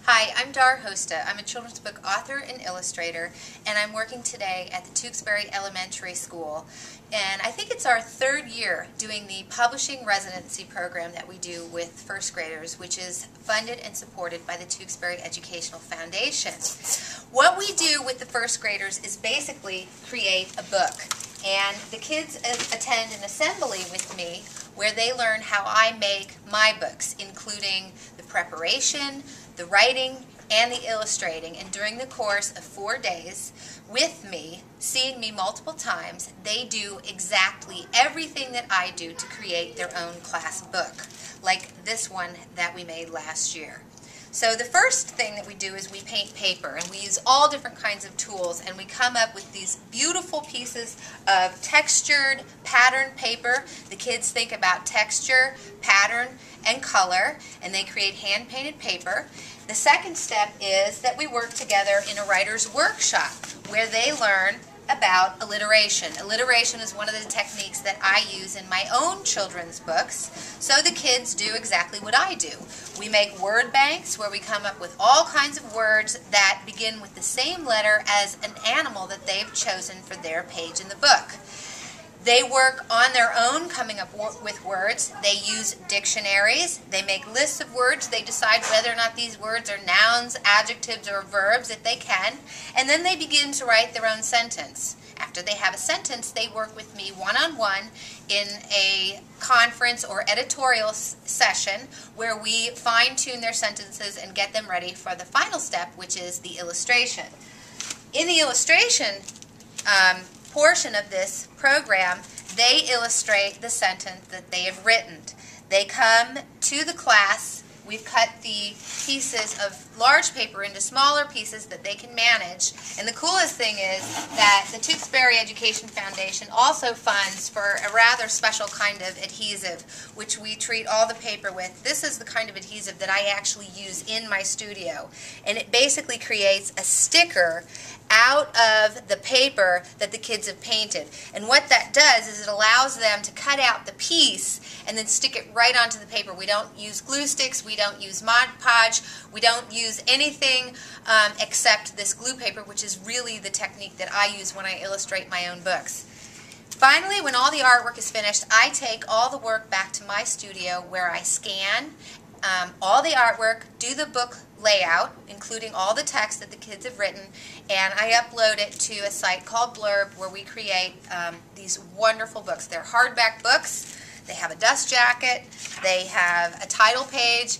Hi, I'm Dar Hosta. I'm a children's book author and illustrator, and I'm working today at the Tewksbury Elementary School. And I think it's our third year doing the publishing residency program that we do with first graders, which is funded and supported by the Tewksbury Educational Foundation. What we do with the first graders is basically create a book. And the kids attend an assembly with me where they learn how I make my books, including the preparation, the writing, and the illustrating. And during the course of 4 days with me, seeing me multiple times, they do exactly everything that I do to create their own class book, like this one that we made last year. So the first thing that we do is we paint paper, and we use all different kinds of tools, and we come up with these beautiful pieces of textured pattern paper. The kids think about texture, pattern, and color, and they create hand-painted paper. The second step is that we work together in a writer's workshop where they learn about alliteration. Alliteration is one of the techniques that I use in my own children's books, so the kids do exactly what I do. We make word banks where we come up with all kinds of words that begin with the same letter as an animal that they've chosen for their page in the book. They work on their own coming up with words. They use dictionaries. They make lists of words. They decide whether or not these words are nouns, adjectives, or verbs if they can. And then they begin to write their own sentence. After they have a sentence, they work with me one-on-one in a conference or editorial session where we fine-tune their sentences and get them ready for the final step, which is the illustration. In the illustration portion of this program, they illustrate the sentence that they have written. They come to the class. We've cut the pieces of large paper into smaller pieces that they can manage. And the coolest thing is that the Tewksbury Education Foundation also funds for a rather special kind of adhesive, which we treat all the paper with. This is the kind of adhesive that I actually use in my studio. And it basically creates a sticker out of the paper that the kids have painted. And what that does is it allows them to cut out the piece and then stick it right onto the paper. We don't use glue sticks, we don't use Mod Podge, we don't use anything except this glue paper, which is really the technique that I use when I illustrate my own books. Finally, when all the artwork is finished, I take all the work back to my studio where I scan all the artwork, do the book layout, including all the text that the kids have written, and I upload it to a site called Blurb where we create these wonderful books. They're hardback books. They have a dust jacket. They have a title page.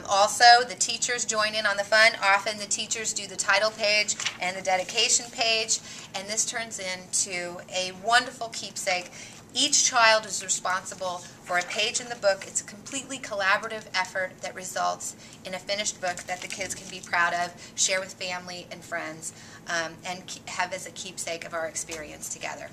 Also, the teachers join in on the fun. Often the teachers do the title page and the dedication page, and this turns into a wonderful keepsake. Each child is responsible for a page in the book. It's a completely collaborative effort that results in a finished book that the kids can be proud of, share with family and friends, and have as a keepsake of our experience together.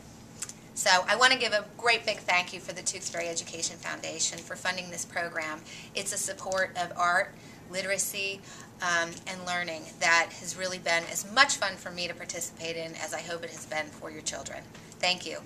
So I want to give a great big thank you for the Tewksbury Education Foundation for funding this program. It's a support of art, literacy, and learning that has really been as much fun for me to participate in as I hope it has been for your children. Thank you.